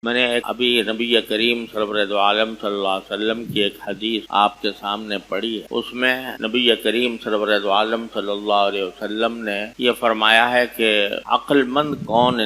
میں نے ابھی نبی کریم سرور دو عالم صلی اللہ علیہ وسلم کی ایک حدیث آپ کے سامنے پڑھی ہے۔ اس میں نبی کریم سرور دو عالم صلی اللہ علیہ وسلم نے یہ فرمایا ہے کہ عقل مند کون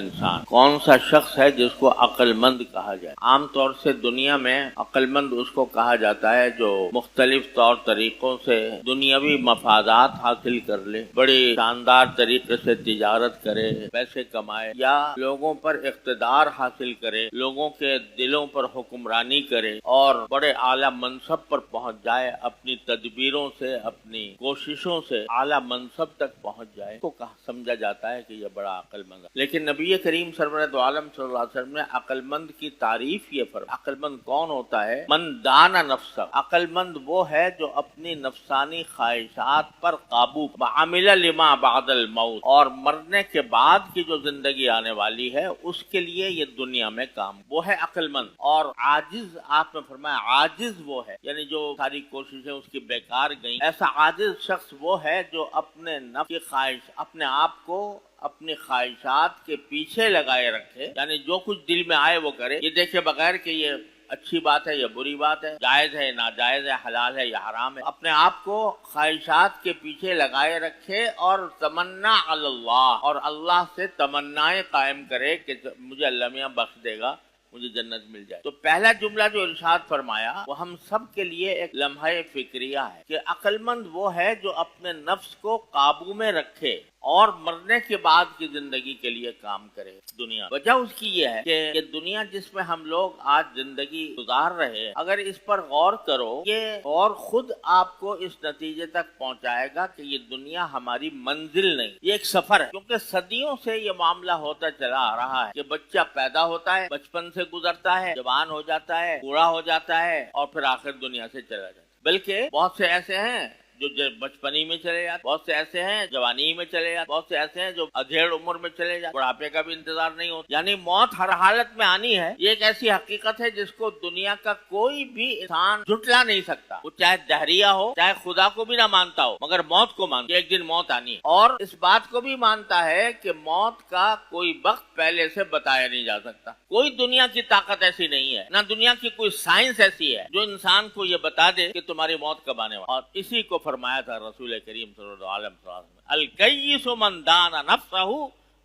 سا شخص ہے جس کو عقل مند کہا جائے۔ عام طور سے دنیا میں عقل مند اس کو کہا جاتا ہے جو مختلف طور طریقوں سے دنیاوی مفادات حاصل کر لے، بڑی شاندار طریقے سے تجارت کرے، پیسے کمائے یا لوگوں پر اقتدار حاصل کرے، لوگوں کے دلوں پر حکمرانی کرے اور بڑے اعلیٰ منصب پر پہنچ جائے، اپنی تدبیروں سے، اپنی کوششوں سے اعلیٰ منصب تک پہنچ جائے تو سمجھا جاتا ہے کہ یہ بڑا عقل مند ہے۔ لیکن نبی کریم سرور دو عالم صلی اللہ علیہ وسلم نے عقل مند کی تعریف یہ فرمائی۔ عقل مند کون ہوتا ہے؟ من دان نفسہ، عقل مند وہ ہے جو اپنی نفسانی خواہشات پر قابو، وعمل لما بعد الموت، اور مرنے کے بعد کی جو زندگی آنے والی ہے اس کے لیے یہ دنیا میں کام، وہ ہے عقل مند۔ اور عاجز، آپ نے فرمایا عاجز وہ ہے، یعنی جو ساری کوششیں اس کی بیکار گئیں، ایسا عاجز شخص وہ ہے جو اپنے نفس کی خواہش، اپنے آپ کو اپنی خواہشات کے پیچھے لگائے رکھے، یعنی جو کچھ دل میں آئے وہ کرے، یہ دیکھے بغیر کہ یہ اچھی بات ہے یا بری بات ہے، جائز ہے ناجائز ہے، حلال ہے یا حرام ہے، اپنے آپ کو خواہشات کے پیچھے لگائے رکھے اور تمنا علی اللہ، اور اللہ سے تمنائیں قائم کرے کہ مجھے اللہ میاں بخش دے گا، مجھے جنت مل جائے۔ تو پہلا جملہ جو ارشاد فرمایا وہ ہم سب کے لیے ایک لمحہ فکریہ ہے کہ عقل مند وہ ہے جو اپنے نفس کو قابو میں رکھے اور مرنے کے بعد کی زندگی کے لیے کام کرے دنیا۔ وجہ اس کی یہ ہے کہ یہ دنیا جس میں ہم لوگ آج زندگی گزار رہے ہیں، اگر اس پر غور کرو، یہ غور خود آپ کو اس نتیجے تک پہنچائے گا کہ یہ دنیا ہماری منزل نہیں، یہ ایک سفر ہے۔ کیونکہ صدیوں سے یہ معاملہ ہوتا چلا آ رہا ہے کہ بچہ پیدا ہوتا ہے، بچپن سے گزرتا ہے، جوان ہو جاتا ہے، بوڑھا ہو جاتا ہے اور پھر آخر دنیا سے چلا جاتا ہے۔ بلکہ بہت سے ایسے ہیں جو بچپنی میں چلے جاتے، بہت سے ایسے ہیں جوانی میں چلے جاتے، بہت سے ایسے ہیں جو ادھیڑ عمر میں چلے جاتے، بڑھاپے کا بھی انتظار نہیں ہوتا۔ یعنی موت ہر حالت میں آنی ہے، یہ ایک ایسی حقیقت ہے جس کو دنیا کا کوئی بھی انسان جھٹلا نہیں سکتا، وہ چاہے دہریہ ہو، چاہے خدا کو بھی نہ مانتا ہو، مگر موت کو مانتا ہے، ایک دن موت آنی ہے۔ اور اس بات کو بھی مانتا ہے کہ موت کا کوئی وقت پہلے سے بتایا نہیں جا سکتا، کوئی دنیا کی طاقت ایسی نہیں ہے، نہ دنیا کی کوئی سائنس ایسی ہے جو انسان کو یہ بتا دے کہ تمہاری موت کب آنے والی۔ اور اسی کو فرمایا تھا رسول کریم صلی اللہ علیہ وسلم، الکیس من دان نفسہ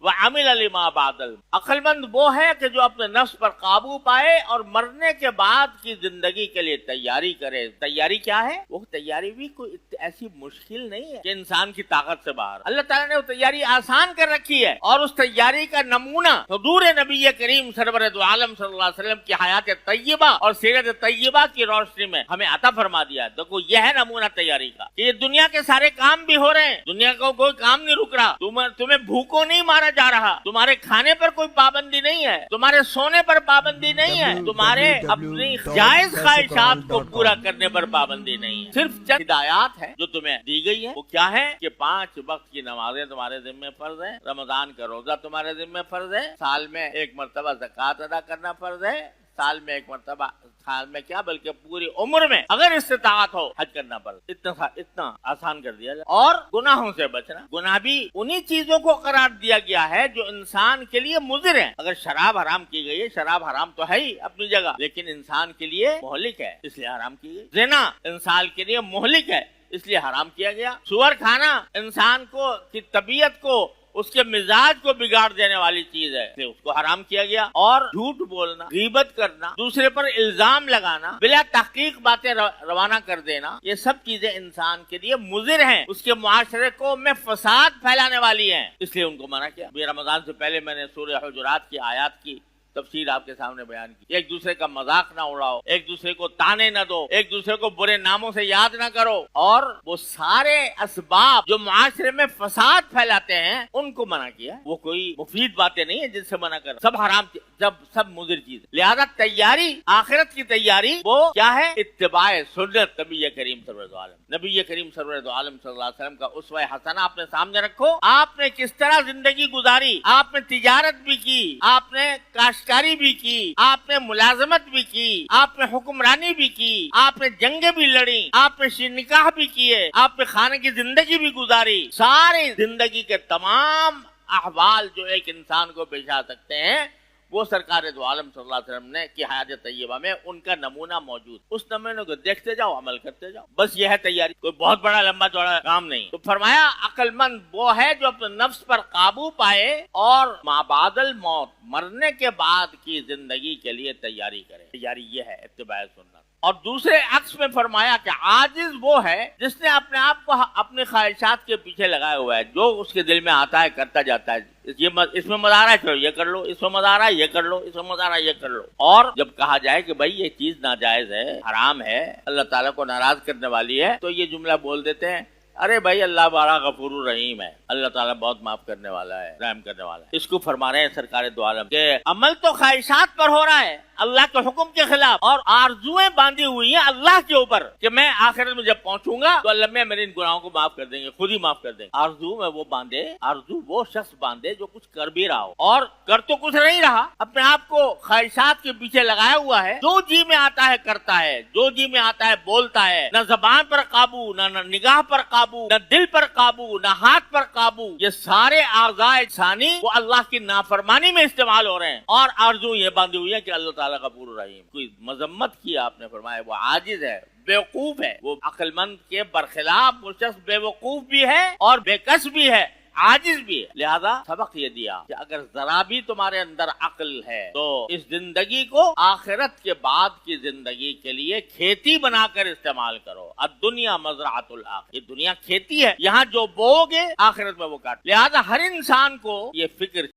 وعمل لما بعد الموت، عقل مند وہ ہے کہ جو اپنے نفس پر قابو پائے اور مرنے کے بعد کی زندگی کے لیے تیاری کرے۔ تیاری کیا ہے؟ وہ تیاری بھی کوئی ایسی مشکل نہیں ہے کہ انسان کی طاقت سے باہر، اللہ تعالیٰ نے وہ تیاری آسان کر رکھی ہے، اور اس تیاری کا نمونہ حضور نبی کریم سرور دو عالم صلی اللہ علیہ وسلم کی حیات طیبہ اور سیرت طیبہ کی روشنی میں ہمیں عطا فرما دیا ہے۔ دیکھو یہ ہے نمونہ تیاری کا کہ یہ دنیا کے سارے کام بھی ہو رہے ہیں، دنیا کا کوئی کام نہیں رک رہا، تمہیں بھوکوں نہیں مارا جا رہا، تمہارے کھانے پر کوئی پابندی نہیں ہے، تمہارے سونے پر پابندی نہیں ہے، تمہارے اپنی جائز خواہشات کو پورا کرنے پر پابندی نہیں ہے، صرف چند ہدایات ہے جو تمہیں دی گئی ہے۔ وہ کیا ہے کہ 5 وقت کی نمازیں تمہارے ذمہ فرض ہے، رمضان کا روزہ تمہارے ذمہ فرض ہے، سال میں 1 مرتبہ زکوٰۃ ادا کرنا فرض ہے، سال میں 1 مرتبہ، سال میں کیا بلکہ پوری عمر میں اگر استطاعت ہو حج کرنا پڑتا، اتنا آسان کر دیا جائے۔ اور گناہوں سے بچنا، گناہ بھی انہی چیزوں کو قرار دیا گیا ہے جو انسان کے لیے مضر ہے۔ اگر شراب حرام کی گئی ہے، شراب حرام تو ہے ہی اپنی جگہ، لیکن انسان کے لیے مہلک ہے اس لیے حرام کی گئی۔ زنا انسان کے لیے مہلک ہے اس لیے حرام کیا گیا۔ سور کھانا انسان کو کی طبیعت کو، اس کے مزاج کو بگاڑ دینے والی چیز ہے، اس کو حرام کیا گیا۔ اور جھوٹ بولنا، غیبت کرنا، دوسرے پر الزام لگانا، بلا تحقیق باتیں روانہ کر دینا، یہ سب چیزیں انسان کے لیے مضر ہیں، اس کے معاشرے کو میں فساد پھیلانے والی ہیں، اس لیے ان کو منع کیا۔ رمضان سے پہلے میں نے سورہ حجرات کی آیات کی تفسیر آپ کے سامنے بیان کی۔ ایک دوسرے کا مذاق نہ اڑاؤ، ایک دوسرے کو تانے نہ دو، ایک دوسرے کو برے ناموں سے یاد نہ کرو، اور وہ سارے اسباب جو معاشرے میں فساد پھیلاتے ہیں ان کو منع کیا۔ وہ کوئی مفید باتیں نہیں ہیں جن سے منع کر، سب حرام، جب سب مضر چیز۔ لہذا تیاری، آخرت کی تیاری وہ کیا ہے؟ اتباع سنت نبی کریم سرور دو عالم، نبی کریم سرور دو عالم صلی اللہ علیہ وسلم کا اسوہ حسنہ اپنے سامنے رکھو۔ آپ نے کس طرح زندگی گزاری، آپ نے تجارت بھی کی، آپ نے کاشتکاری بھی کی، آپ نے ملازمت بھی کی، آپ نے حکمرانی بھی کی، آپ نے جنگیں بھی لڑی، آپ نے نکاح بھی کیے، آپ نے خانے کی زندگی بھی گزاری، ساری زندگی کے تمام احوال جو ایک انسان کو پیش آ سکتے ہیں وہ سرکار دو عالم صلی اللہ علیہ وسلم نے کی حیات طیبہ میں ان کا نمونہ موجود. اس نمونے کو دیکھتے جاؤ، عمل کرتے جاؤ، بس یہ ہے تیاری. کوئی بہت بڑا لمبا چوڑا کام نہیں. تو فرمایا عقل مند وہ ہے جو اپنے نفس پر قابو پائے اور ما بعد الموت، مرنے کے بعد کی زندگی کے لیے تیاری کرے. تیاری یہ ہے اتباع سنت. اور دوسرے عکس میں فرمایا کہ عاجز وہ ہے جس نے اپنے آپ کو اپنی خواہشات کے پیچھے لگایا ہوا ہے، جو اس کے دل میں آتا ہے کرتا جاتا ہے. اس میں مزہ آ رہا ہے چلو یہ کر لو، اس میں مزہ آ رہا ہے یہ کر لو، اس میں مزہ آ رہا ہے یہ کر لو. اور جب کہا جائے کہ بھائی یہ چیز ناجائز ہے، حرام ہے، اللہ تعالیٰ کو ناراض کرنے والی ہے، تو یہ جملہ بول دیتے ہیں ارے بھائی اللہ بڑا غفور الرحیم ہے، اللہ تعالیٰ بہت معاف کرنے والا ہے، رحم کرنے والا ہے. اس کو فرما رہے ہیں سرکار دو عالم کہ عمل تو خواہشات پر ہو رہا ہے اللہ کے حکم کے خلاف، اور آرزویں باندھی ہوئی ہیں اللہ کے اوپر کہ میں آخرت میں جب پہنچوں گا تو اللہ میرے ان گناہوں کو معاف کر دیں گے، خود ہی معاف کر دیں گے. آرزو میں وہ باندھے، آرزو وہ شخص باندھے جو کچھ کر بھی رہا ہو اور کر تو کچھ نہیں رہا، اپنے آپ کو خواہشات کے پیچھے لگایا ہوا ہے، جو جی میں آتا ہے کرتا ہے، جو جی میں آتا ہے بولتا ہے، نہ زبان پر قابو، نہ نگاہ پر قابو، نہ دل پر قابو، نہ ہاتھ پر قابو. یہ سارے اعضاء انسانی وہ اللہ کی نافرمانی میں استعمال ہو رہے ہیں، اور آرزو یہ باندھی ہوئی ہے کہ اللہ تعالیٰ غفور الرحیم. کوئی مذمت کی آپ نے فرمایا وہ عاجز ہے، بیوقوف ہے. وہ عقل مند کے برخلاف وہ شخص بیوقوف بھی ہے اور بے کس بھی ہے، عاجز بھی ہے. لہذا سبق یہ دیا کہ اگر ذرا بھی تمہارے اندر عقل ہے تو اس زندگی کو آخرت کے بعد کی زندگی کے لیے کھیتی بنا کر استعمال کرو. الدنیا مزرعۃ الآخرہ، یہ دنیا کھیتی ہے، یہاں جو بو گے آخرت میں وہ کاٹ. لہذا ہر انسان کو یہ فکر